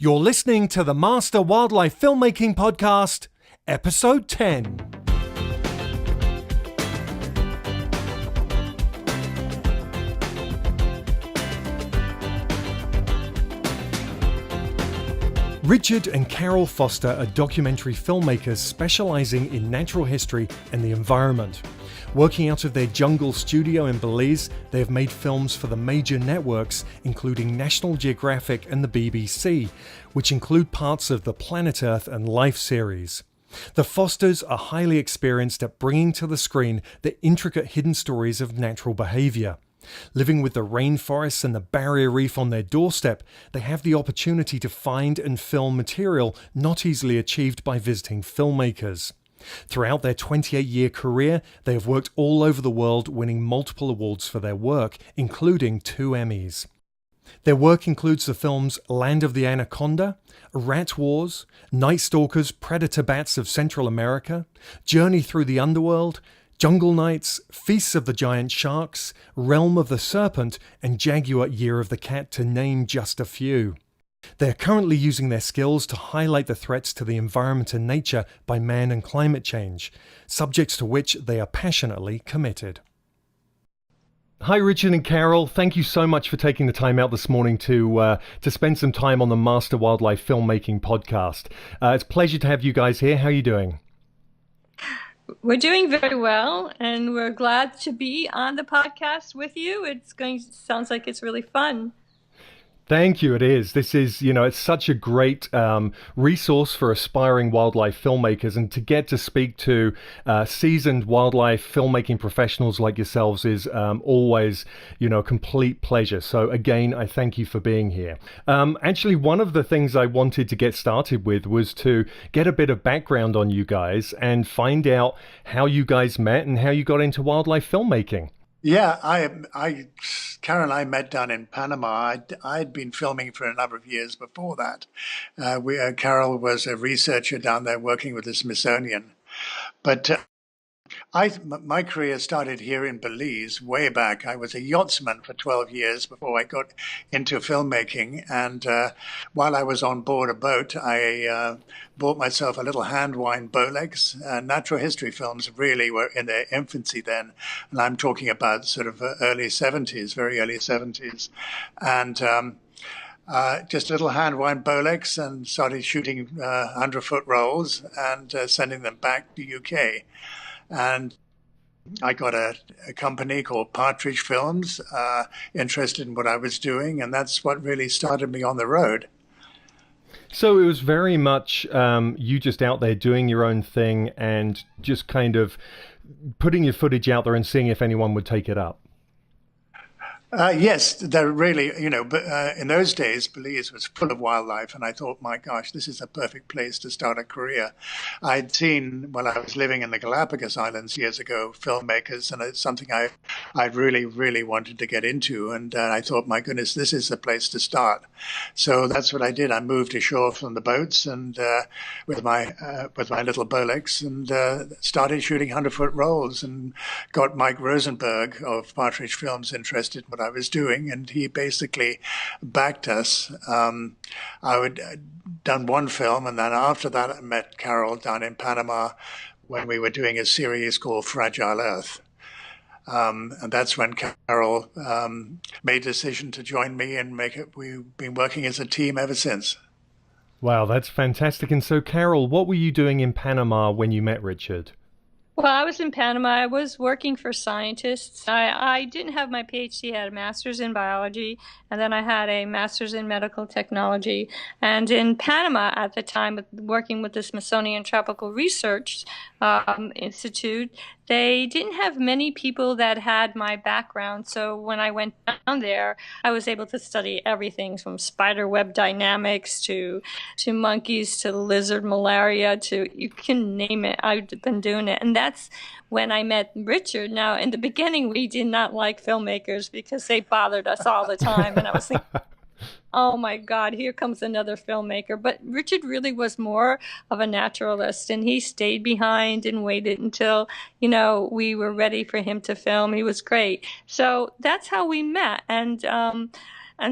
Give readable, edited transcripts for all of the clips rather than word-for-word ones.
You're listening to the Master Wildlife Filmmaking Podcast, Episode 10. Richard and Carol Foster are documentary filmmakers specializing in natural history and the environment. Working out of their jungle studio in Belize, they have made films for the major networks, including National Geographic and the BBC, which include parts of the Planet Earth and Life series. The Fosters are highly experienced at bringing to the screen the intricate hidden stories of natural behavior. Living with the rainforests and the barrier reef on their doorstep, they have the opportunity to find and film material not easily achieved by visiting filmmakers. Throughout their 28-year career, they have worked all over the world, winning multiple awards for their work, including 2 Emmys. Their work includes the films Land of the Anaconda, Rat Wars, Night Stalkers, Predator Bats of Central America, Journey Through the Underworld, Jungle Nights, Feasts of the Giant Sharks, Realm of the Serpent, and Jaguar Year of the Cat, to name just a few. They are currently using their skills to highlight the threats to the environment and nature by man and climate change, subjects to which they are passionately committed. Hi, Richard and Carol. Thank you so much for taking the time out this morning to spend some time on the Master Wildlife Filmmaking Podcast. It's a pleasure to have you guys here. How are you doing? We're doing very well, and we're glad to be on the podcast with you. Sounds like it's really fun. Thank you. It is. This is, it's such a great resource for aspiring wildlife filmmakers, and to get to speak to seasoned wildlife filmmaking professionals like yourselves is always, a complete pleasure. So again, I thank you for being here. Actually, one of the things I wanted to get started with was to get a bit of background on you guys and find out how you guys met and how you got into wildlife filmmaking. Yeah, Karen and I met down in Panama. I'd been filming for a number of years before that. Carol was a researcher down there working with the Smithsonian. But my career started here in Belize way back. I was a yachtsman for 12 years before I got into filmmaking. And while I was on board a boat, I bought myself a little hand-wind Bolex. Natural history films really were in their infancy then. And I'm talking about sort of early 70s, very early 70s. And just a little hand-wind Bolex, and started shooting 100-foot rolls and sending them back to UK. And I got a company called Partridge Films, interested in what I was doing, and that's what really started me on the road. So it was very much you just out there doing your own thing and just kind of putting your footage out there and seeing if anyone would take it up. Yes, they're really, but in those days, Belize was full of wildlife, and I thought, my gosh, this is a perfect place to start a career. I'd seen, while I was living in the Galapagos Islands years ago, filmmakers, and it's something I really, really wanted to get into, and I thought, my goodness, this is the place to start. So that's what I did. I moved ashore from the boats and with my little Bolex, and started shooting 100-foot rolls, and got Mike Rosenberg of Partridge Films interested in what I was doing, and he basically backed us. I would done one film, and then after that I met Carol down in Panama when we were doing a series called Fragile Earth. And that's when Carol made a decision to join me and make it. We've been working as a team ever since. Wow, that's fantastic. And so, Carol, what were you doing in Panama when you met Richard? Well, I was in Panama. I was working for scientists. I didn't have my PhD. I had a master's in biology, and then I had a master's in medical technology. And in Panama at the time, working with the Smithsonian Tropical Research Institute, they didn't have many people that had my background. So when I went down there, I was able to study everything from spider web dynamics to monkeys to lizard malaria to, you can name it. I've been doing it. And that's when I met Richard. Now, in the beginning, we did not like filmmakers because they bothered us all the time. And I was thinking, oh my God, here comes another filmmaker. But Richard really was more of a naturalist, and he stayed behind and waited until, we were ready for him to film. He was great. So that's how we met. And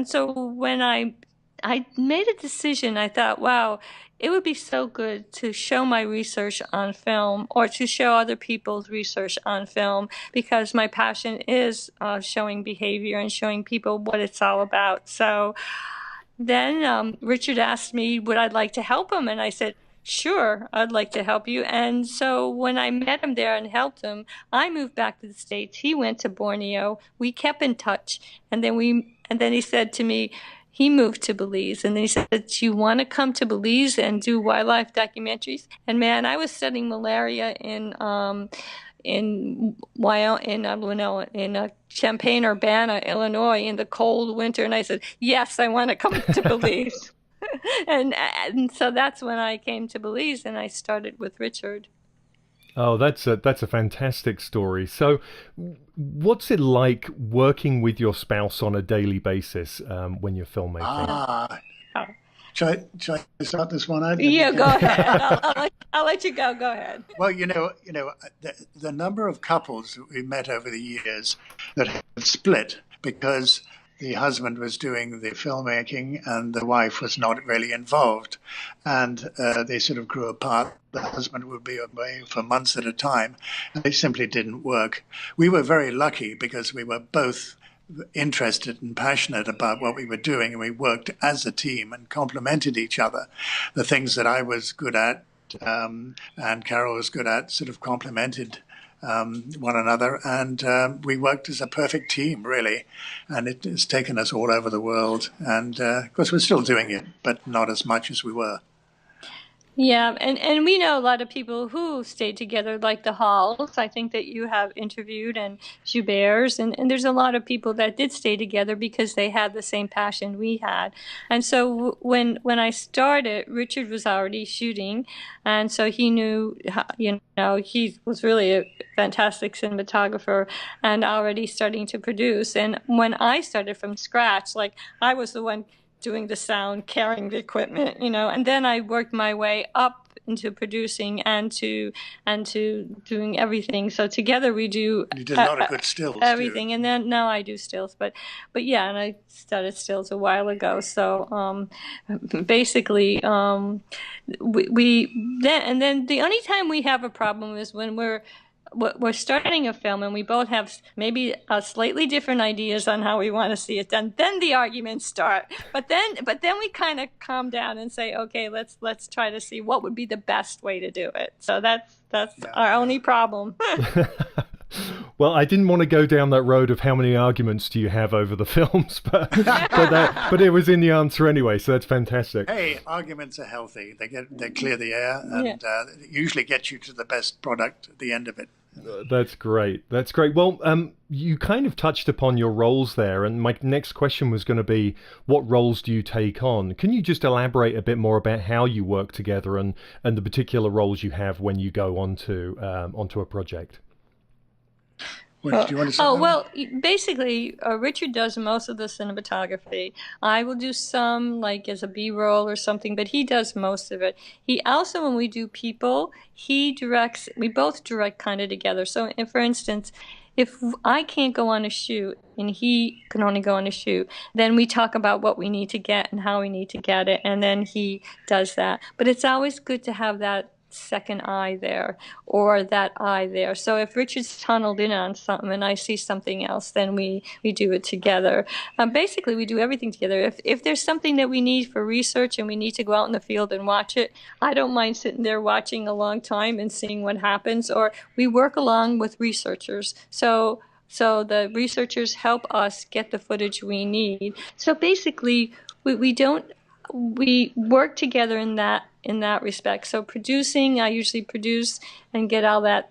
so when I I made a decision. I thought, wow, it would be so good to show my research on film or to show other people's research on film, because my passion is showing behavior and showing people what it's all about. So then Richard asked me would I like to help him, and I said, sure, I'd like to help you. And so when I met him there and helped him, I moved back to the States. He went to Borneo. We kept in touch. And then he said to me, he moved to Belize. And then he said, do you want to come to Belize and do wildlife documentaries? And man, I was studying malaria in Champaign-Urbana, Illinois, in the cold winter. And I said, yes, I want to come to Belize. And so that's when I came to Belize, and I started with Richard. Oh, that's a fantastic story. So, what's it like working with your spouse on a daily basis when you're filmmaking? Should I start this one out? Yeah, go ahead. I'll let you go. Go ahead. Well, the number of couples that we've met over the years that have split because the husband was doing the filmmaking and the wife was not really involved. And they sort of grew apart. The husband would be away for months at a time. And they simply didn't work. We were very lucky because we were both interested and passionate about what we were doing. And we worked as a team and complemented each other. The things that I was good at and Carol was good at sort of complemented one another, and we worked as a perfect team, really, and it has taken us all over the world, and of course we're still doing it, but not as much as we were. Yeah, and we know a lot of people who stayed together, like the Halls. I think that you have interviewed, and Joubert's, and there's a lot of people that did stay together because they had the same passion we had. And so when I started, Richard was already shooting, and so he knew, he was really a fantastic cinematographer and already starting to produce. And when I started from scratch, like I was the one doing the sound, carrying the equipment, and then I worked my way up into producing and to doing everything. So together we do. You did a lot of good stills. Everything, too. And then now I do stills, but yeah, and I started stills a while ago. So basically, then the only time we have a problem is when we're starting a film and we both have maybe slightly different ideas on how we want to see it done. Then the arguments start. But then we kind of calm down and say, okay, let's try to see what would be the best way to do it. So that's our only problem. Well, I didn't want to go down that road of how many arguments do you have over the films, but it was in the answer anyway, so that's fantastic. Hey, arguments are healthy. They clear the air and usually get you to the best product at the end of it. That's great. That's great. Well, you kind of touched upon your roles there, and my next question was going to be, what roles do you take on? Can you just elaborate a bit more about how you work together and the particular roles you have when you go onto a project? Do you want to say well, basically, Richard does most of the cinematography. I will do some, like as a B-roll or something, but he does most of it. He also, when we do people, we both direct kind of together. So, for instance, if I can't go on a shoot and he can only go on a shoot, then we talk about what we need to get and how we need to get it, and then he does that. But it's always good to have that second eye there or that eye there. So if Richard's tunneled in on something and I see something else, then we do it together. Basically, we do everything together. If there's something that we need for research and we need to go out in the field and watch it, I don't mind sitting there watching a long time and seeing what happens. Or we work along with researchers. So the researchers help us get the footage we need. So basically, we work together in that respect. So producing, I usually produce and get all that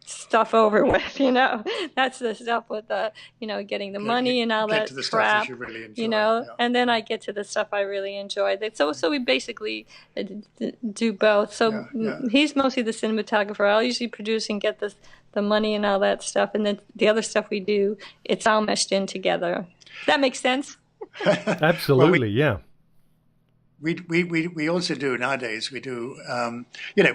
stuff over with, That's the stuff with getting the money and all that crap, you really enjoy, and then I get to the stuff I really enjoy. So we basically do both. So he's mostly the cinematographer. I'll usually produce and get the money and all that stuff, and then the other stuff we do, it's all meshed in together. That makes sense? Absolutely, yeah. We also do nowadays. We do,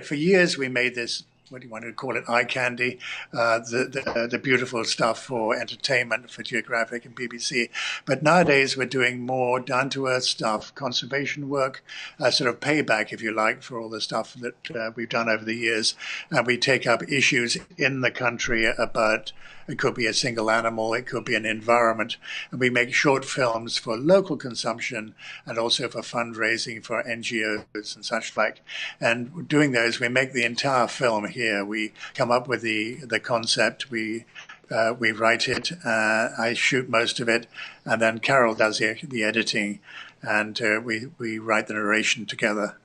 for years we made this what do you want to call it, eye candy, the beautiful stuff for entertainment for Geographic and BBC. But nowadays we're doing more down-to-earth stuff, conservation work, sort of payback, if you like, for all the stuff that we've done over the years. And we take up issues in the country about, it could be a single animal, it could be an environment. And we make short films for local consumption and also for fundraising for NGOs and such like. And doing those, we make the entire film here. We come up with the concept, we write it, I shoot most of it, and then Carol does the editing, and we write the narration together.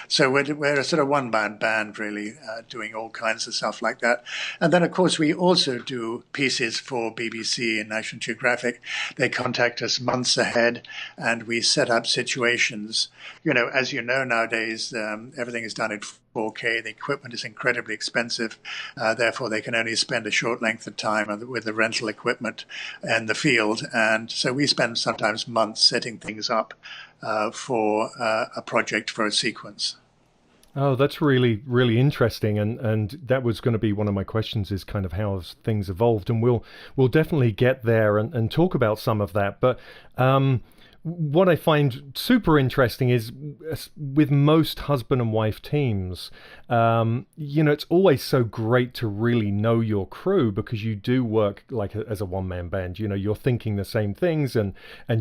So we're a sort of one-man band, really, doing all kinds of stuff like that. And then, of course, we also do pieces for BBC and National Geographic. They contact us months ahead, and we set up situations. You know, as you know, nowadays, everything is done in 4K. The equipment is incredibly expensive. Therefore, they can only spend a short length of time with the rental equipment and the field. And so we spend sometimes months setting things up for a project, for a sequence. Oh, that's really, really interesting, and that was going to be one of my questions, is kind of how have things evolved, and we'll definitely get there and talk about some of that. But what I find super interesting is with most husband and wife teams, it's always so great to really know your crew, because you do work like as a one-man band. You're thinking the same things, and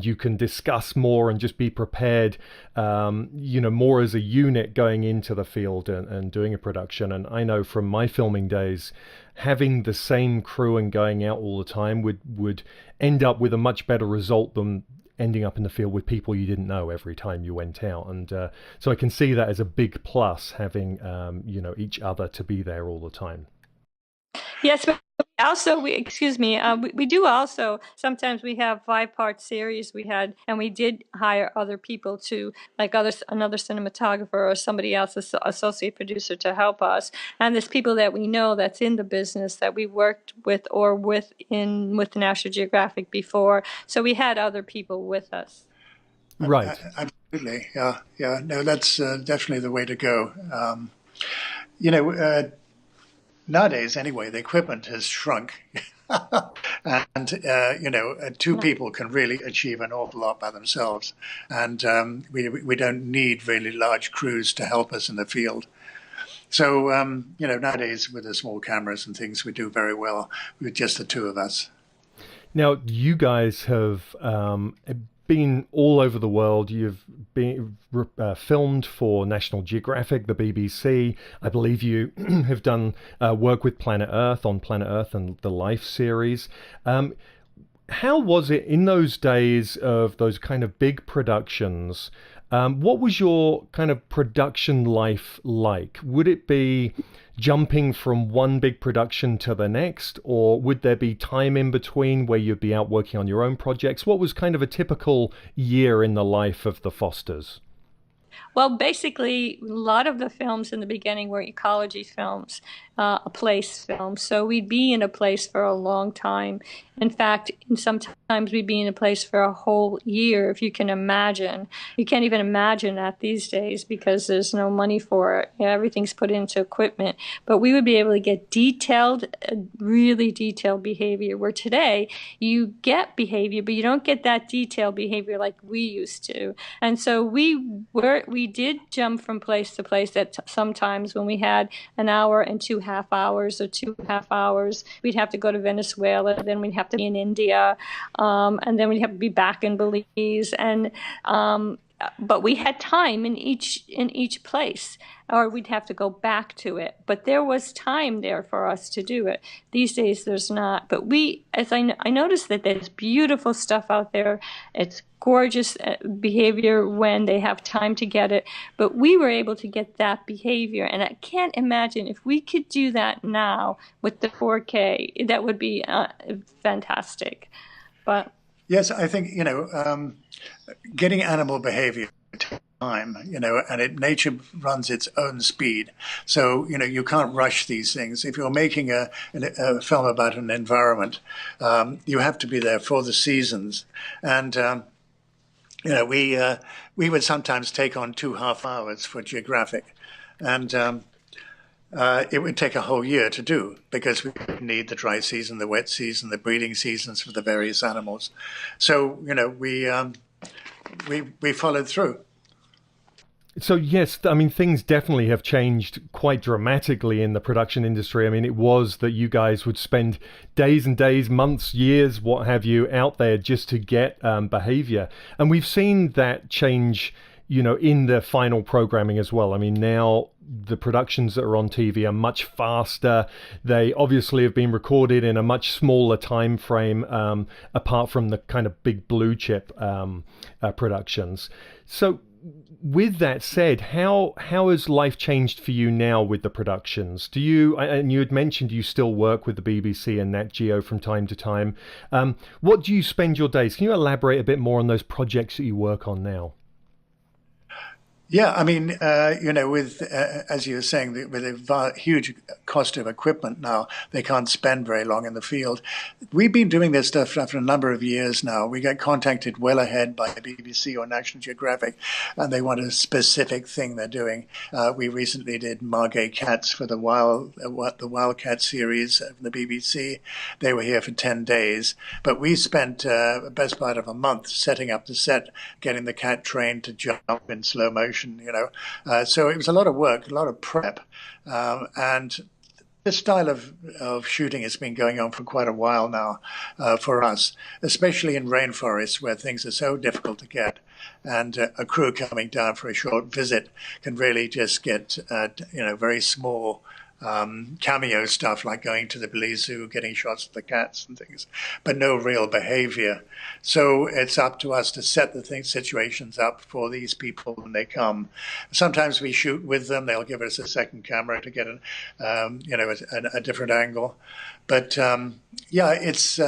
you can discuss more and just be prepared, more as a unit going into the field and doing a production. And I know from my filming days, having the same crew and going out all the time would end up with a much better result than ending up in the field with people you didn't know every time you went out. And so I can see that as a big plus, having each other to be there all the time. Yes, but also we do also, sometimes we have 5-part series and we did hire other people to, like another cinematographer or somebody else, associate producer, to help us. And there's people that we know that's in the business that we worked with or with National Geographic before. So we had other people with us. Right. Absolutely. Yeah. No, that's definitely the way to go. Nowadays, anyway, the equipment has shrunk, and two people can really achieve an awful lot by themselves, and we don't need really large crews to help us in the field. So nowadays with the small cameras and things, we do very well with just the two of us. Now, you guys have been all over the world. You've been filmed for National Geographic, the BBC. I believe you have done work with Planet Earth on Planet Earth and the Life series. How was it in those days of those kind of big productions? What was your kind of production life like? Would it be jumping from one big production to the next, or would there be time in between where you'd be out working on your own projects? What was kind of a typical year in the life of the Fosters? Well, basically, a lot of the films in the beginning were ecology films, a place film. So we'd be in a place for a long time. In fact, sometimes we'd be in a place for a whole year, if you can imagine. You can't even imagine that these days because there's no money for it. Everything's put into equipment. But we would be able to get detailed, really detailed behavior, where today you get behavior, but you don't get that detailed behavior like we used to. And so we did jump from place to place at sometimes when we had an hour and 2.5 hours or 2.5 hours. We'd have to go to Venezuela, then we'd have to be in India, and then we'd have to be back in Belize. And but we had time in each place, or we'd have to go back to it. But there was time there for us to do it. These days, there's not. But I noticed that there's beautiful stuff out there. It's gorgeous behavior when they have time to get it. But we were able to get that behavior. And I can't imagine if we could do that now with the 4K, that would be fantastic. But yes, I think, getting animal behavior takes time, and nature runs its own speed. So, you can't rush these things. If you're making a film about an environment, you have to be there for the seasons. And, we would sometimes take on 2 half hours for Geographic. And it would take a whole year to do because we need the dry season, the wet season, the breeding seasons for the various animals. So, we followed through. So yes, I mean, things definitely have changed quite dramatically in the production industry. I mean, it was that you guys would spend days and days, months, years, what have you, out there just to get behavior. And we've seen that change, in the final programming as well. I mean, now the productions that are on TV are much faster. They obviously have been recorded in a much smaller time frame, apart from the kind of big blue chip productions. So with that said, how has life changed for you now with the productions? And you had mentioned you still work with the BBC and Nat Geo from time to time. What do you spend your days? Can you elaborate a bit more on those projects that you work on now? Yeah, I mean, with as you were saying, with a huge cost of equipment now, they can't spend very long in the field. We've been doing this stuff for a number of years now. We get contacted well ahead by the BBC or National Geographic, and they want a specific thing they're doing. We recently did Margay cats for the Wildcat series of the BBC. They were here for 10 days, but we spent the best part of a month setting up the set, getting the cat trained to jump in slow motion. So it was a lot of work, a lot of prep, and this style of shooting has been going on for quite a while now for us, especially in rainforests where things are so difficult to get. And a crew coming down for a short visit can really just get, very small cameo stuff like going to the Belize Zoo, getting shots of the cats and things, but no real behavior. So it's up to us to set the situations up for these people when they come. Sometimes we shoot with them. They'll give us a second camera to get a different angle. But it's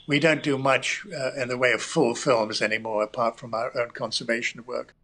we don't do much in the way of full films anymore, apart from our own conservation work.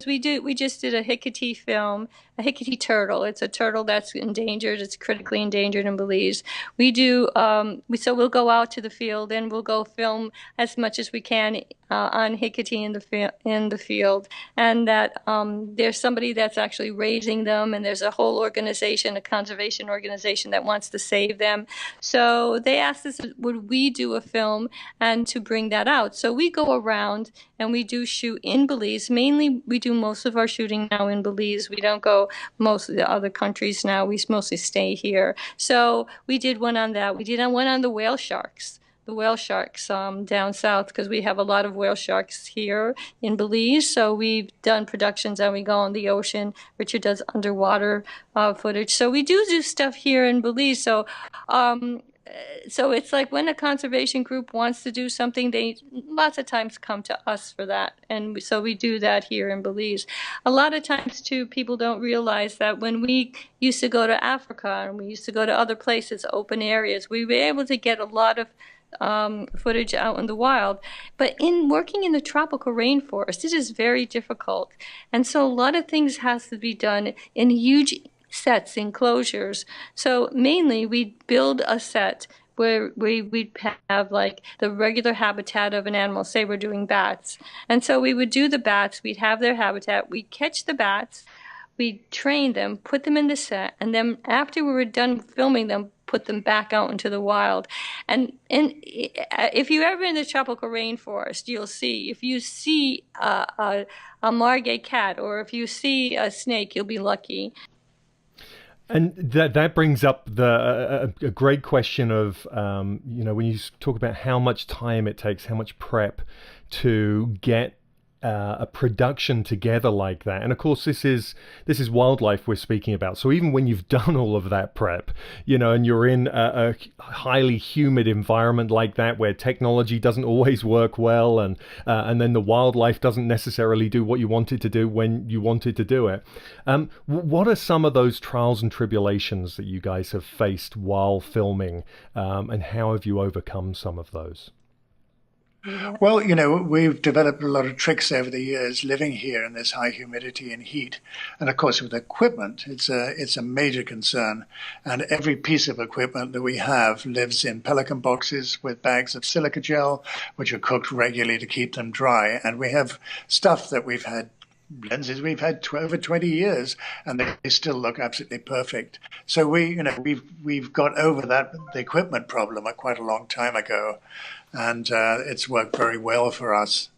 We just did a Hecate film, a Hecate turtle. It's a turtle that's endangered. It's critically endangered in Belize. We do, so we'll go out to the field and we'll go film as much as we can on Hecate in the field. And that there's somebody that's actually raising them, and there's a whole organization, a conservation organization that wants to save them. So they asked us, would we do a film and to bring that out? So we go around and we do shoot in Belize. Mainly, we do most of our shooting now in Belize. We don't go most of the other countries now. We mostly stay here. So we did one on that. We did one on the whale sharks. The whale sharks down south, because we have a lot of whale sharks here in Belize. So we've done productions and we go in the ocean. Richard does underwater footage. So we do stuff here in Belize. So it's like when a conservation group wants to do something, they lots of times come to us for that. And so we do that here in Belize. A lot of times, too, people don't realize that when we used to go to Africa and we used to go to other places, open areas, we were able to get a lot of footage out in the wild. But in working in the tropical rainforest, it is very difficult. And so a lot of things has to be done in huge sets, enclosures. So mainly we build a set where we'd have like the regular habitat of an animal. Say we're doing bats. And so we would do the bats, we'd have their habitat, we'd catch the bats, we'd train them, put them in the set, and then after we were done filming them, put them back out into the wild. And if you're ever in the tropical rainforest, you'll see, if you see a margay cat or if you see a snake, you'll be lucky. And that brings up a great question of, when you talk about how much time it takes, how much prep to get a production together like that. And of course, this is wildlife we're speaking about. So even when you've done all of that prep, and you're in a highly humid environment like that, where technology doesn't always work well, and then the wildlife doesn't necessarily do what you want it to do when you want it to do it. What are some of those trials and tribulations that you guys have faced while filming, and how have you overcome some of those? Well, we've developed a lot of tricks over the years living here in this high humidity and heat. And of course, with equipment, it's a major concern. And every piece of equipment that we have lives in pelican boxes with bags of silica gel, which are cooked regularly to keep them dry. And we have stuff that we've had lenses we've had over 20 years, and they still look absolutely perfect. So we've got over the equipment problem quite a long time ago, and it's worked very well for us.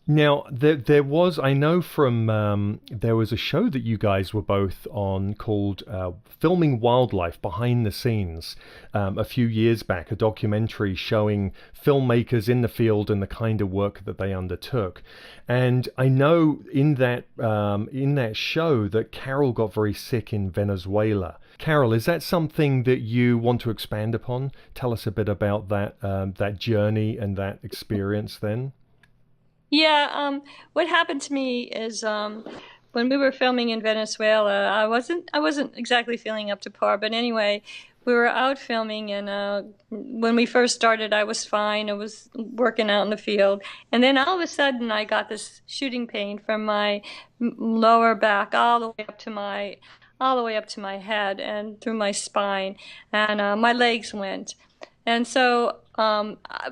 Now, there was, I know from, there was a show that you guys were both on called Filming Wildlife Behind the Scenes a few years back, a documentary showing filmmakers in the field and the kind of work that they undertook. And I know in that show that Carol got very sick in Venezuela. Carol, is that something that you want to expand upon? Tell us a bit about that journey and that experience then. Yeah, what happened to me is when we were filming in Venezuela, I wasn't exactly feeling up to par, but anyway, we were out filming, and when we first started, I was fine. I was working out in the field, and then all of a sudden, I got this shooting pain from my lower back all the way up to my head and through my spine, and my legs went. And so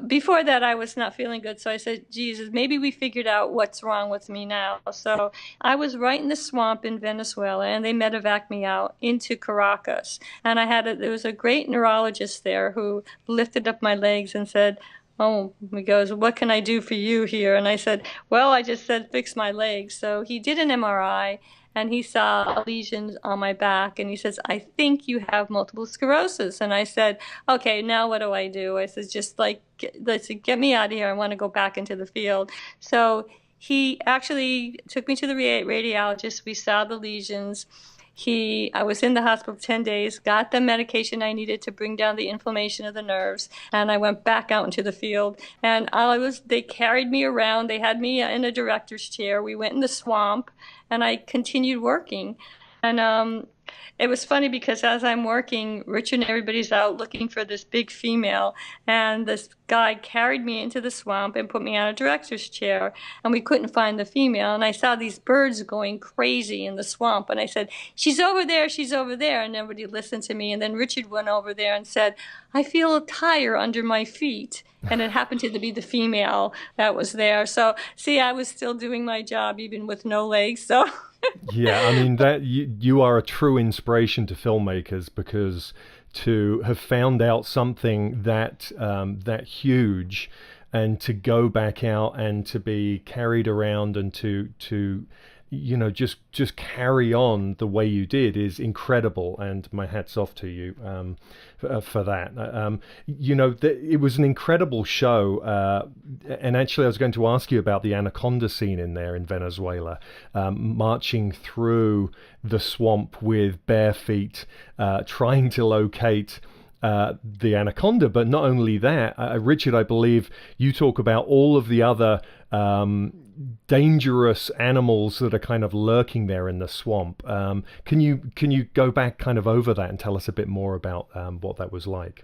before that, I was not feeling good. So I said, Jesus, maybe we figured out what's wrong with me now. So I was right in the swamp in Venezuela, and they medevaced me out into Caracas. And there was a great neurologist there who lifted up my legs and said, oh, he goes, what can I do for you here? And I said, well, I just said, fix my legs. So he did an MRI, and he saw a lesion on my back, and he says, I think you have multiple sclerosis. And I said, okay, now what do I do? I said, just like, let's get me out of here. I want to go back into the field. So he actually took me to the radiologist. We saw the lesions. I was in the hospital 10 days, got the medication I needed to bring down the inflammation of the nerves, and I went back out into the field. And they carried me around. They had me in a director's chair. We went in the swamp, and I continued working. And it was funny because as I'm working, Richard and everybody's out looking for this big female, and this guy carried me into the swamp and put me on a director's chair, and we couldn't find the female. And I saw these birds going crazy in the swamp, and I said, she's over there, and nobody listened to me. And then Richard went over there and said, I feel a tire under my feet. And it happened to be the female that was there. So, see, I was still doing my job even with no legs. So, yeah, I mean that you are a true inspiration to filmmakers, because to have found out something that huge, and to go back out and to be carried around and to just carry on the way you did is incredible, and my hat's off to you for that. It was an incredible show, and actually I was going to ask you about the anaconda scene in there in Venezuela, marching through the swamp with bare feet, trying to locate the anaconda. But not only that, Richard, I believe you talk about all of the other dangerous animals that are kind of lurking there in the swamp. Can you go back kind of over that and tell us a bit more about what that was like?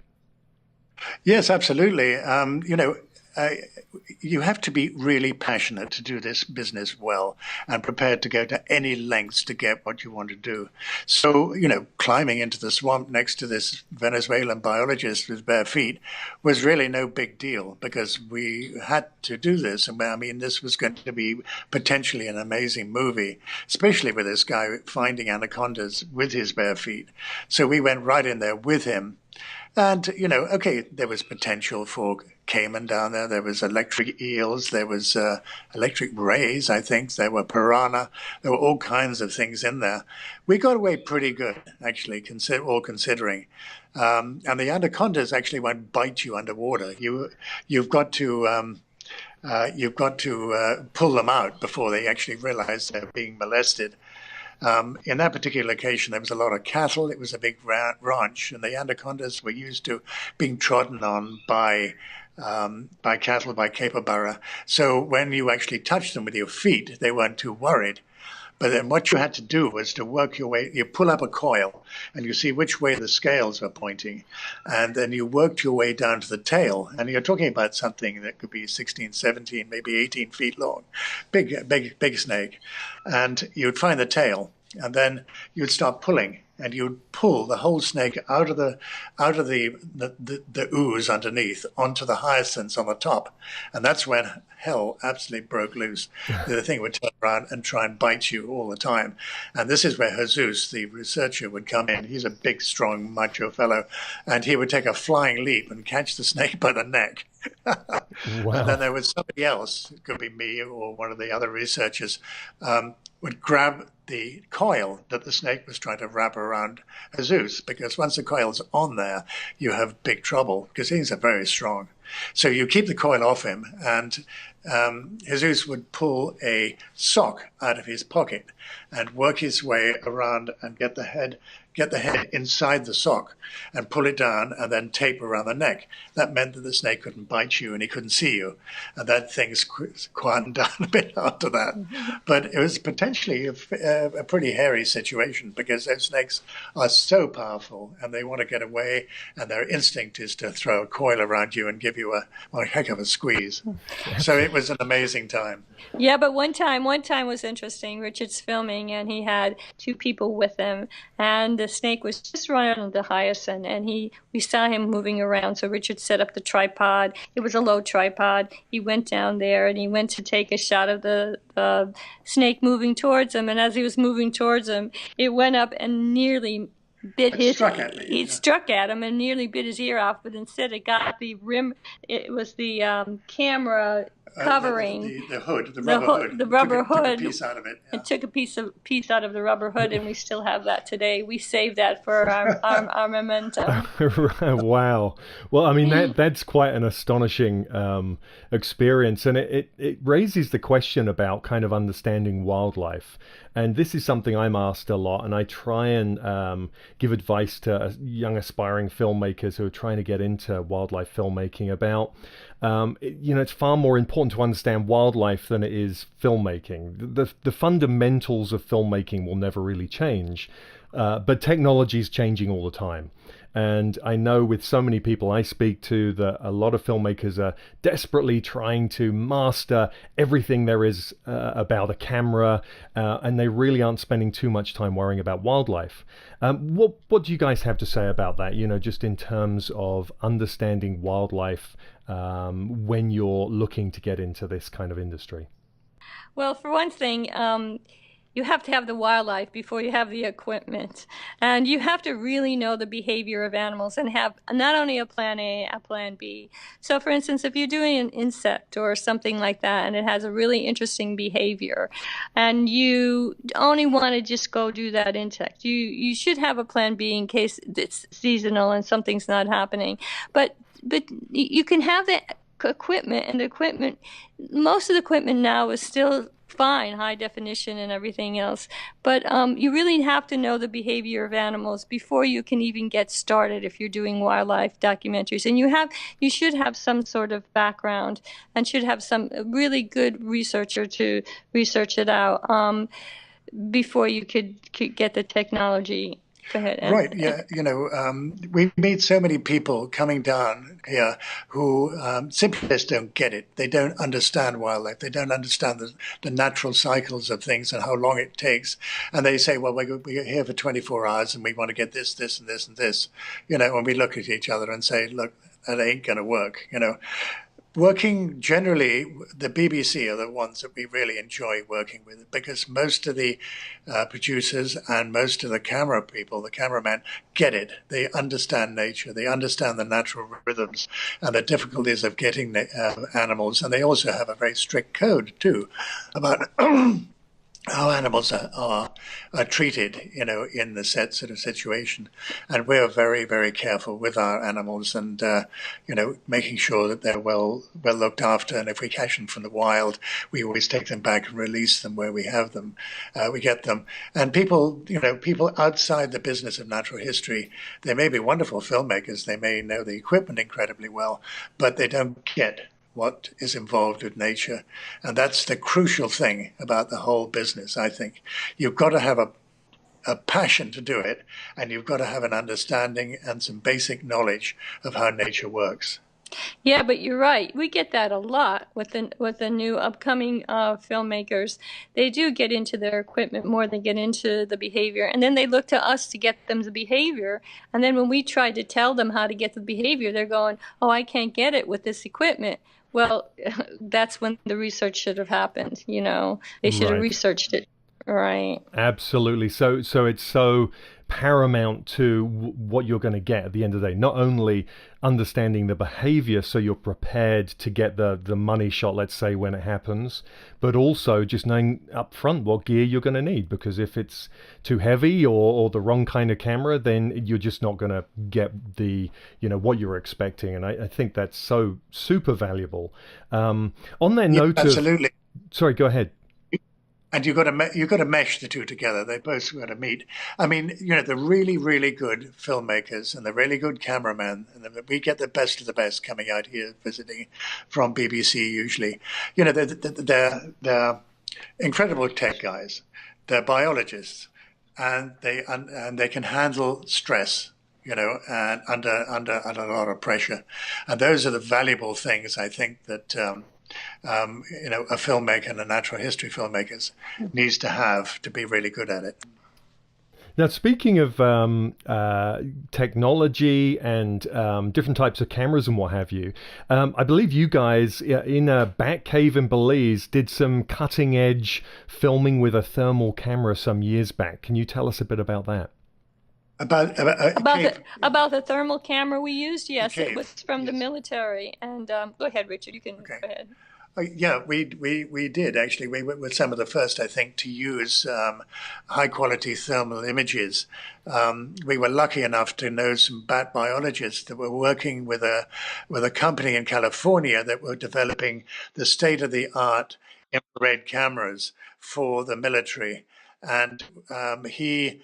Yes, absolutely. You have to be really passionate to do this business well, and prepared to go to any lengths to get what you want to do. So, climbing into the swamp next to this Venezuelan biologist with bare feet was really no big deal, because we had to do this. And I mean, this was going to be potentially an amazing movie, especially with this guy finding anacondas with his bare feet. So we went right in there with him. And, okay, there was potential for caiman down there. There was electric eels. There was electric rays, I think. There were piranha. There were all kinds of things in there. We got away pretty good, actually, all considering. And the anacondas actually won't bite you underwater. You've got to pull them out before they actually realize they're being molested. In that particular location, there was a lot of cattle. It was a big ranch, and the anacondas were used to being trodden on by cattle, by capybara. So when you actually touched them with your feet, they weren't too worried. But then what you had to do was to work your way. You pull up a coil, and you see which way the scales are pointing. And then you worked your way down to the tail. And you're talking about something that could be 16, 17, maybe 18 feet long. Big snake. And you'd find the tail, and then you'd start pulling. and you'd pull the whole snake out of the ooze underneath onto the hyacinths on the top, and that's when hell absolutely broke loose. The thing would turn around and try and bite you all the time. And this is where Jesus, the researcher, would come in. He's a big, strong, macho fellow, and he would take a flying leap and catch the snake by the neck. Wow. And then there was somebody else, it could be me or one of the other researchers, would grab the coil that the snake was trying to wrap around Jesus, because once the coil's on there, you have big trouble, because he's very strong. So you keep the coil off him, and Jesus would pull a sock out of his pocket and work his way around and get the head inside the sock and pull it down and then tape around the neck. That meant that the snake couldn't bite you and he couldn't see you. And that thing's quietened down a bit after that. But it was potentially a pretty hairy situation, because those snakes are so powerful and they want to get away, and their instinct is to throw a coil around you and give you a heck of a squeeze. So it was an amazing time. Yeah, but one time was interesting. Richard's filming, and he had two people with him, and the snake was just running on the hyacinth, and we saw him moving around. So Richard set up the tripod. It was a low tripod. He went down there, and he went to take a shot of the snake moving towards him. And as he was moving towards him, it went up and nearly struck at him and nearly bit his ear off, but instead it got the rim. It was the camera covering the hood, the rubber hood. Took a piece out of it. Yeah. It took a piece out of the rubber hood, and we still have that today. We saved that for our memento. Wow. Well, I mean, that's quite an astonishing experience, and it raises the question about kind of understanding wildlife. And this is something I'm asked a lot, and I try and give advice to young aspiring filmmakers who are trying to get into wildlife filmmaking about, it's far more important to understand wildlife than it is filmmaking. The fundamentals of filmmaking will never really change, but technology is changing all the time. And I know with so many people I speak to that a lot of filmmakers are desperately trying to master everything there is about a camera, and they really aren't spending too much time worrying about wildlife. What do you guys have to say about that? Just in terms of understanding wildlife when you're looking to get into this kind of industry? Well, for one thing, you have to have the wildlife before you have the equipment. And you have to really know the behavior of animals and have not only a plan A, a plan B. So for instance, if you're doing an insect or something like that, and it has a really interesting behavior, and you only want to just go do that insect, you should have a plan B in case it's seasonal and something's not happening. But you can have the equipment, and most of the equipment now is still fine, high definition and everything else, but you really have to know the behavior of animals before you can even get started if you're doing wildlife documentaries. And you should have some sort of background and should have some really good researcher to research it out before you could get the technology. Go ahead. Right. Yeah. We meet so many people coming down here who simply just don't get it. They don't understand wildlife. They don't understand the natural cycles of things and how long it takes. And they say, well, we're here for 24 hours and we want to get this, this, and this, and this. And we look at each other and say, look, that ain't going to work. Working generally, the BBC are the ones that we really enjoy working with, because most of the producers and most of the camera people, the cameramen, get it. They understand nature. They understand the natural rhythms and the difficulties of getting animals. And they also have a very strict code, too, about how animals are treated, in the set sort of situation. And we're very, very careful with our animals and, making sure that they're well looked after. And if we catch them from the wild, we always take them back and release them where we have them. We get them. And people outside the business of natural history, they may be wonderful filmmakers. They may know the equipment incredibly well, but they don't get what is involved with nature. And that's the crucial thing about the whole business, I think. You've got to have a passion to do it, and you've got to have an understanding and some basic knowledge of how nature works. Yeah, but you're right. We get that a lot with the new upcoming filmmakers. They do get into their equipment more than get into the behavior, and then they look to us to get them the behavior. And then when we try to tell them how to get the behavior, they're going, "Oh, I can't get it with this equipment." Well, that's when the research should have happened. They should have Right. researched it, right? Absolutely. So it's so paramount to what you're going to get at the end of the day. Not only understanding the behavior, so you're prepared to get the money shot, let's say, when it happens, but also just knowing up front what gear you're going to need. Because if it's too heavy or the wrong kind of camera, then you're just not going to get what you're expecting. And I think that's so super valuable. On that Yeah, note of, absolutely. sorry, go ahead. And you've got to mesh the two together. They both got to meet. I mean, the really, really good filmmakers and the really good cameramen, and we get the best of the best coming out here visiting from BBC usually. They're incredible tech guys. They're biologists, and they can handle stress. And under a lot of pressure, and those are the valuable things I think that a filmmaker and a natural history filmmaker needs to have to be really good at it. Now, speaking of technology and different types of cameras and what have you, I believe you guys in a bat cave in Belize did some cutting edge filming with a thermal camera some years back. Can you tell us a bit about that? About About the thermal camera we used, the yes, it was cave, from the yes. military. And go ahead, Richard, you can go Okay. ahead. Yeah, we did actually. We were some of the first, I think, to use high quality thermal images. We were lucky enough to know some bat biologists that were working with a company in California that were developing the state of the art infrared cameras for the military, and he.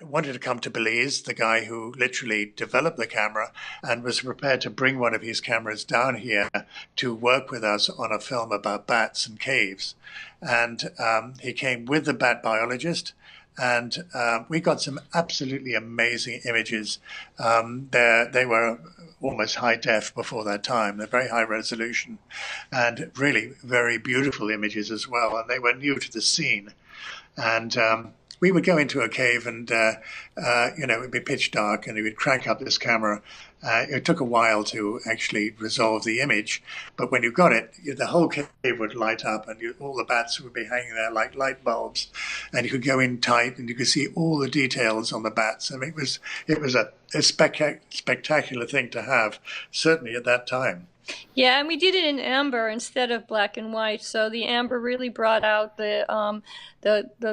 Wanted to come to Belize, the guy who literally developed the camera, and was prepared to bring one of his cameras down here to work with us on a film about bats and caves. And he came with the bat biologist, and we got some absolutely amazing images. They were almost high def before that time. They're very high resolution and really very beautiful images as well. And they were new to the scene. And we would go into a cave and, it would be pitch dark and he would crank up this camera. It took a while to actually resolve the image, but when you got it, the whole cave would light up and all the bats would be hanging there like light bulbs, and you could go in tight and you could see all the details on the bats. I mean, it was a spectacular thing to have, certainly at that time. Yeah, and we did it in amber instead of black and white. So the amber really brought out the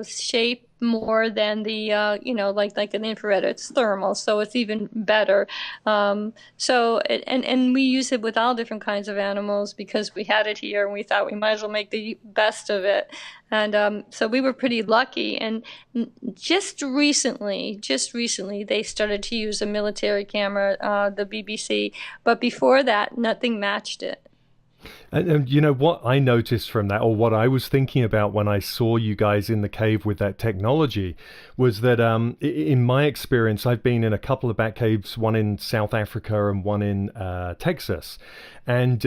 shape more than the like an infrared. It's thermal, so it's even better. And we use it with all different kinds of animals because we had it here and we thought we might as well make the best of it. And so we were pretty lucky. And just recently, they started to use a military camera, the BBC. But before that, nothing matched it. And you know what I noticed from that, or what I was thinking about when I saw you guys in the cave with that technology, was that in my experience, I've been in a couple of bat caves, one in South Africa and one in Texas, and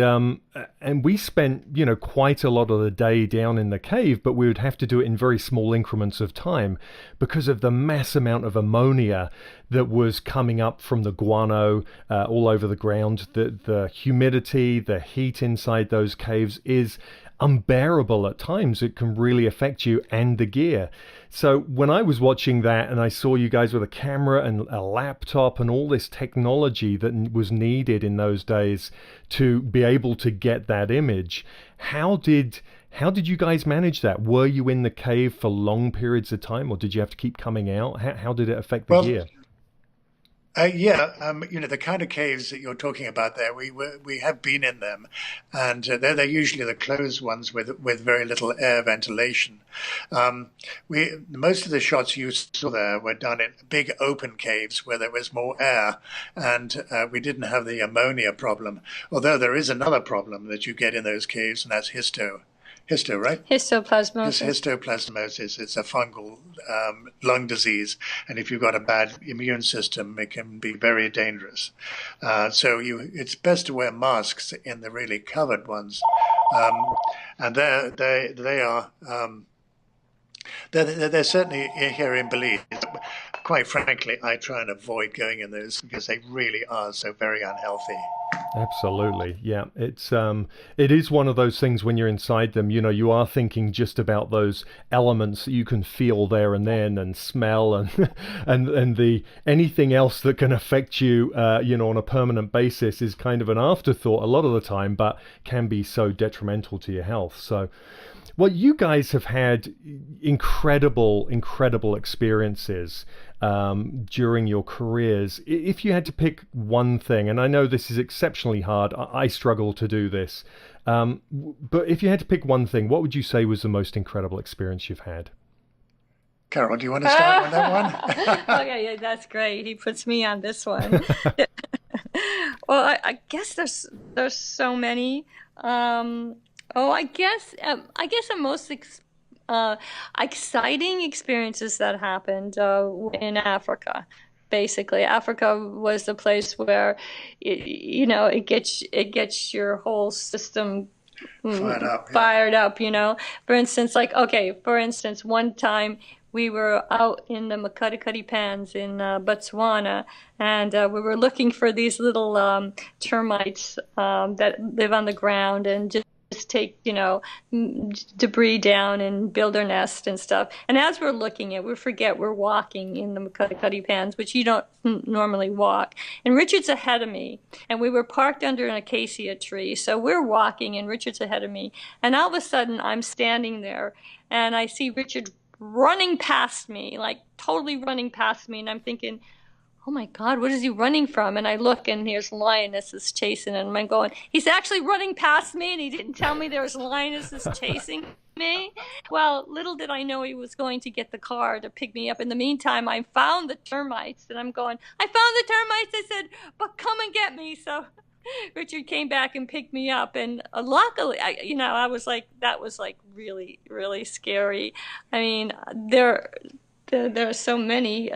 we spent quite a lot of the day down in the cave, but we would have to do it in very small increments of time because of the mass amount of ammonia that was coming up from the guano all over the ground. The humidity, the heat inside those caves is unbearable at times. It can really affect you and the gear. So when I was watching that and I saw you guys with a camera and a laptop and all this technology that was needed in those days to be able to get that image, how did you guys manage that? Were you in the cave for long periods of time, or did you have to keep coming out? How did it affect the Well, gear? yeah, the kind of caves that you're talking about there, we have been in them, and they're usually the closed ones with very little air ventilation. We Most of the shots you saw there were done in big open caves where there was more air, and we didn't have the ammonia problem. Although there is another problem that you get in those caves, and that's Histo, right? Histoplasmosis. Histoplasmosis. It's a fungal lung disease, and if you've got a bad immune system, it can be very dangerous. It's best to wear masks in the really covered ones, and they are. They're certainly here in Belize. Quite frankly, I try and avoid going in those because they really are so very unhealthy. Absolutely, yeah. It is one of those things when you're inside them. You are thinking just about those elements that you can feel there and then, and smell, and and the anything else that can affect you, on a permanent basis is kind of an afterthought a lot of the time, but can be so detrimental to your health. So. Well, you guys have had incredible experiences during your careers. If you had to pick one thing, and I know this is exceptionally hard, I struggle to do this, but if you had to pick one thing, what would you say was the most incredible experience you've had? Carol, do you want to start with that one? Okay, yeah, that's great. He puts me on this one. Well, I guess there's so many. I guess the most exciting experiences that happened in Africa. Basically, Africa was the place where it gets your whole system fired up. For instance, one time we were out in the Makati Pans in Botswana, and we were looking for these little termites that live on the ground and just take debris down and build their nest and stuff. And as we're looking at, we forget we're walking in the Makati Pans, which you don't normally walk. And Richard's ahead of me, and we were parked under an acacia tree. So we're walking, and Richard's ahead of me. And all of a sudden, I'm standing there, and I see Richard running past me, like totally running past me, and I'm thinking, oh my God, what is he running from? And I look, and here's lionesses chasing him. And I'm going, he's actually running past me, and he didn't tell me there was lionesses chasing me. Well, little did I know he was going to get the car to pick me up. In the meantime, I found the termites, and I'm going, I found the termites. I said, but come and get me. So Richard came back and picked me up, and luckily, I was like, that was like really, really scary. I mean, there are so many.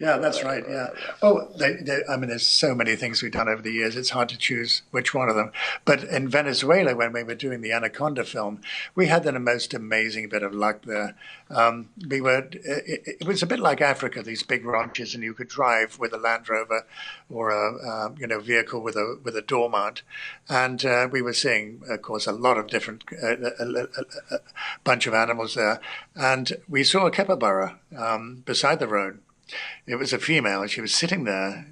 Yeah, that's right. Yeah. Oh, there's so many things we've done over the years. It's hard to choose which one of them. But in Venezuela, when we were doing the Anaconda film, we had the most amazing bit of luck there. It was a bit like Africa, these big ranches, and you could drive with a Land Rover or a vehicle with a door mount. And we were seeing, of course, a lot of different bunch of animals there. And we saw a capybara beside the road. It was a female. She was sitting there.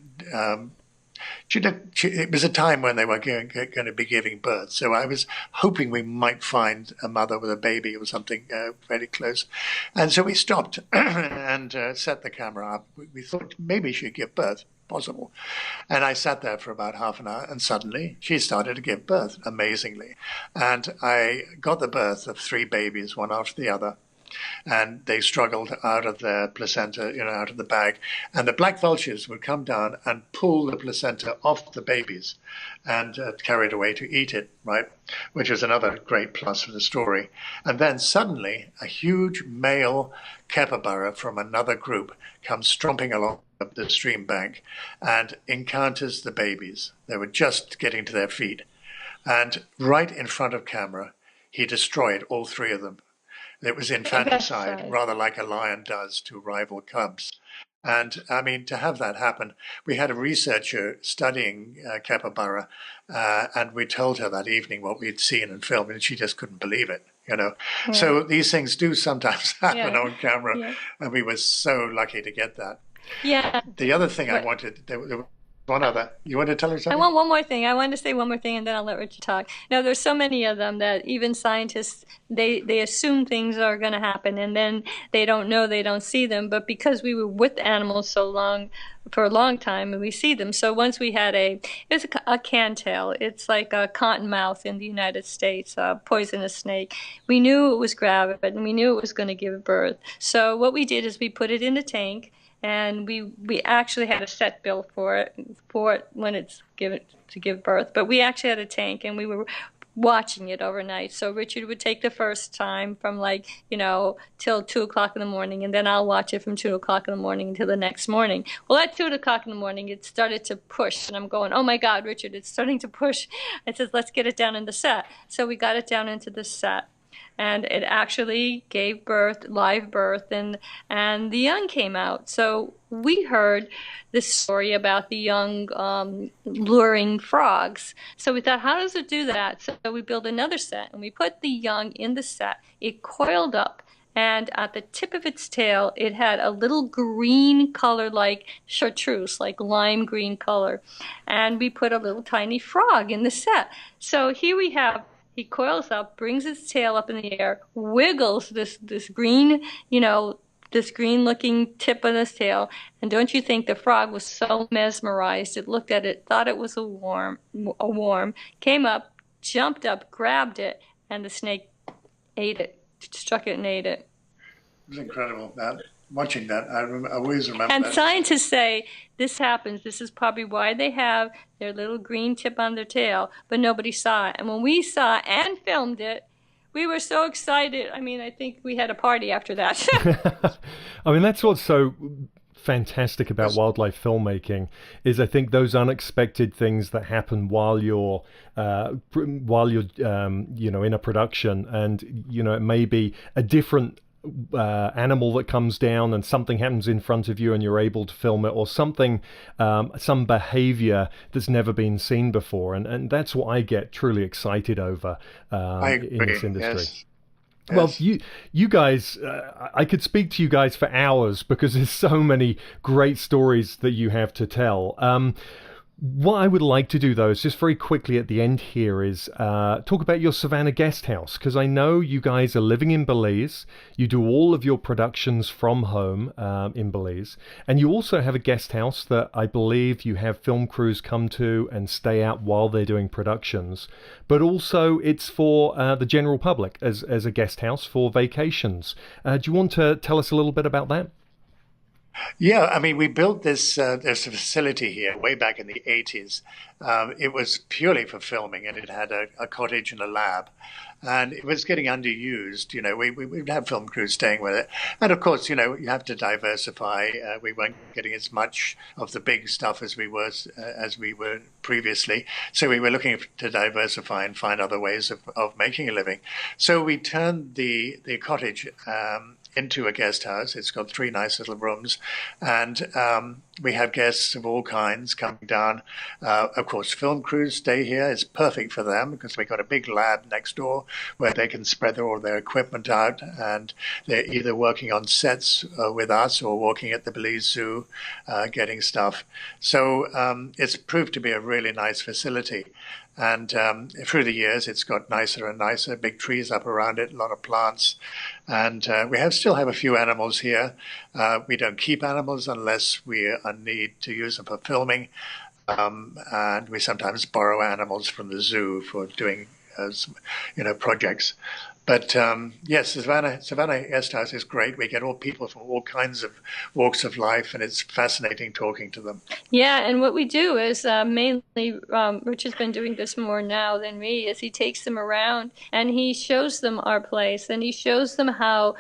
It was a time when they were going to be giving birth. So I was hoping we might find a mother with a baby or something very close. And so we stopped and set the camera up. We thought maybe she'd give birth, possible. And I sat there for about half an hour, and suddenly she started to give birth, amazingly. And I got the birth of 3 babies, one after the other. And they struggled out of their placenta, out of the bag. And the black vultures would come down and pull the placenta off the babies and carry it away to eat it, right? Which is another great plus for the story. And then suddenly a huge male capybara from another group comes stomping along the stream bank and encounters the babies. They were just getting to their feet. And right in front of camera, he destroyed all 3 of them. It was infanticide, rather like a lion does to rival cubs. And I mean, to have that happen, we had a researcher studying capybara, and we told her that evening what we'd seen and filmed, and she just couldn't believe it. Yeah. So these things do sometimes happen on camera, and we were so lucky to get that. Yeah. The other thing I wanted, there was one other. You want to tell her something? I want one more thing. I wanted to say one more thing, and then I'll let Richard talk. Now, there's so many of them that even scientists, they assume things are going to happen, and then they don't know, they don't see them. But because we were with animals for a long time, and we see them. So once we had a cantail. It's like a cottonmouth in the United States, a poisonous snake. We knew it was gravid, and we knew it was going to give birth. So what we did is we put it in a tank. And we actually had a set bill for it when it's given to give birth. But we actually had a tank, and we were watching it overnight. So Richard would take the first time from like, till 2 o'clock in the morning, and then I'll watch it from 2 o'clock in the morning until the next morning. Well, at 2 o'clock in the morning, it started to push, and I'm going, oh my God, Richard, it's starting to push. I said, let's get it down in the set. So we got it down into the set. And it actually gave birth, live birth, and the young came out. So we heard this story about the young luring frogs. So we thought, how does it do that? So we built another set, and we put the young in the set. It coiled up, and at the tip of its tail, it had a little green color like chartreuse, like lime green color. And we put a little tiny frog in the set. So here we have, he coils up, brings his tail up in the air, wiggles this green, this green looking tip on his tail. And don't you think the frog was so mesmerized? It looked at it, thought it was a worm, came up, jumped up, grabbed it, and the snake ate it, struck it and ate it. It was incredible. Watching that, I always remember And that. scientists say this happens. This is probably why they have their little green tip on their tail, but nobody saw it. And when we saw and filmed it, we were so excited. I mean, I think we had a party after that. I mean, that's what's so fantastic about wildlife filmmaking is I think those unexpected things that happen while you're in a production, and it may be a different animal that comes down and something happens in front of you and you're able to film it, or something, some behavior that's never been seen before, and that's what I get truly excited over in this industry. Yes. Well, you guys, I could speak to you guys for hours because there's so many great stories that you have to tell. What I would like to do, though, is just very quickly at the end here is talk about your Savannah guest house, because I know you guys are living in Belize. You do all of your productions from home in Belize. And you also have a guest house that I believe you have film crews come to and stay out while they're doing productions. But also it's for the general public as a guest house for vacations. Do you want to tell us a little bit about that? Yeah, I mean, we built this facility here way back in the 80s. It was purely for filming, and it had a cottage and a lab, and it was getting underused. We'd have film crews staying with it, and of course, you have to diversify. We weren't getting as much of the big stuff as we were previously, so we were looking to diversify and find other ways of making a living. So we turned the cottage into a guest house. It's got 3 nice little rooms, and we have guests of all kinds coming down. Of course, film crews stay here. It's perfect for them because we've got a big lab next door where they can spread all their equipment out, and they're either working on sets with us or working at the Belize Zoo getting stuff. So it's proved to be a really nice facility. And through the years, it's got nicer and nicer, big trees up around it, a lot of plants. And we still have a few animals here. We don't keep animals unless we need to use them for filming. And we sometimes borrow animals from the zoo for doing, projects. But yes, Savannah Guest House is great. We get all people from all kinds of walks of life, and it's fascinating talking to them. Yeah, and what we do is mainly, Rich has been doing this more now than me, is he takes them around and he shows them our place, and he shows them how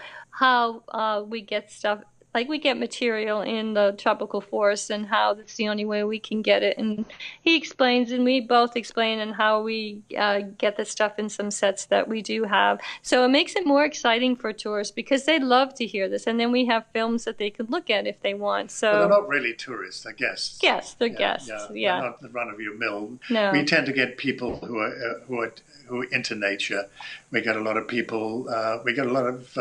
we get stuff. Like we get material in the tropical forest and how that's the only way we can get it. And he explains, and we both explain, and how we get the stuff in some sets that we do have. So it makes it more exciting for tourists because they love to hear this. And then we have films that they could look at if they want. So they're not really tourists, they're guests. Yes, they're guests. Yeah. They're not the run-of-your-mill. No. We tend to get people who are into nature. We get a lot of people. We get a lot of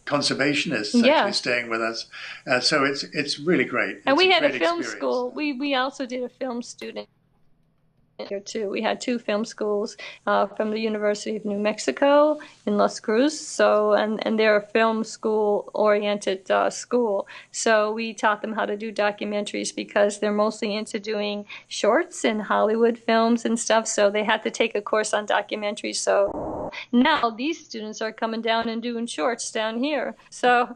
conservationists actually staying with us. So it's really great. And we had a film experience. school. We also did a film student here too. We had 2 film schools from the University of New Mexico in Las Cruz. So and they're a film school oriented school. So we taught them how to do documentaries because they're mostly into doing shorts and Hollywood films and stuff. So they had to take a course on documentaries. So now these students are coming down and doing shorts down here. So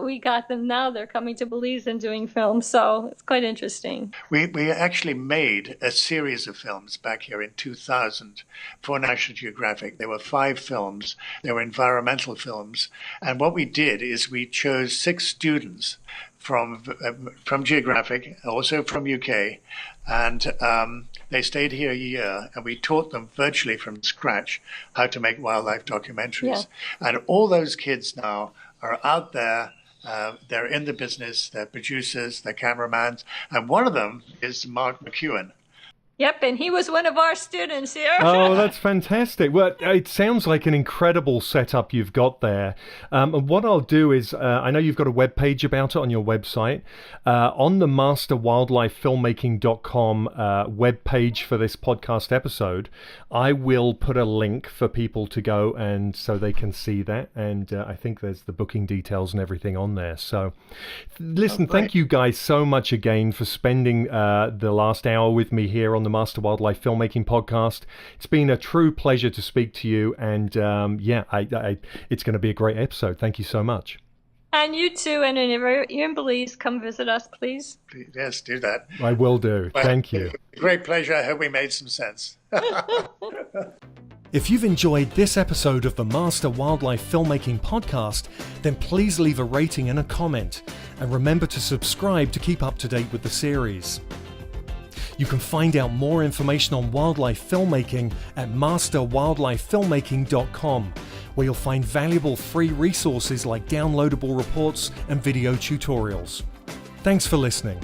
we got them now. They're coming to Belize and doing film. So it's quite interesting. We actually made a series of films back here in 2000 for National Geographic. There were 5 films. They were environmental films. And what we did is we chose 6 students from Geographic, also from UK, and they stayed here a year, and we taught them virtually from scratch how to make wildlife documentaries. Yeah. And all those kids now are out there. They're in the business. They're producers. They're cameramans, and one of them is Mark McEwen. Yep, and he was one of our students here. Oh, that's fantastic. Well, it sounds like an incredible setup you've got there. And what I'll do is, I know you've got a web page about it on your website. On the masterwildlifefilmmaking.com web page for this podcast episode, I will put a link for people to go and so they can see that. And I think there's the booking details and everything on there. So listen, thank you guys so much again for spending the last hour with me here on the Master Wildlife Filmmaking Podcast. It's been a true pleasure to speak to you, and it's going to be a great episode. Thank you so much. And you too, and whenever you're in Belize, come visit us, please. Yes, do that. I will do. Well, thank you. Great pleasure. I hope we made some sense. If you've enjoyed this episode of the Master Wildlife Filmmaking Podcast, then please leave a rating and a comment, and remember to subscribe to keep up to date with the series. You can find out more information on wildlife filmmaking at masterwildlifefilmmaking.com, where you'll find valuable free resources like downloadable reports and video tutorials. Thanks for listening.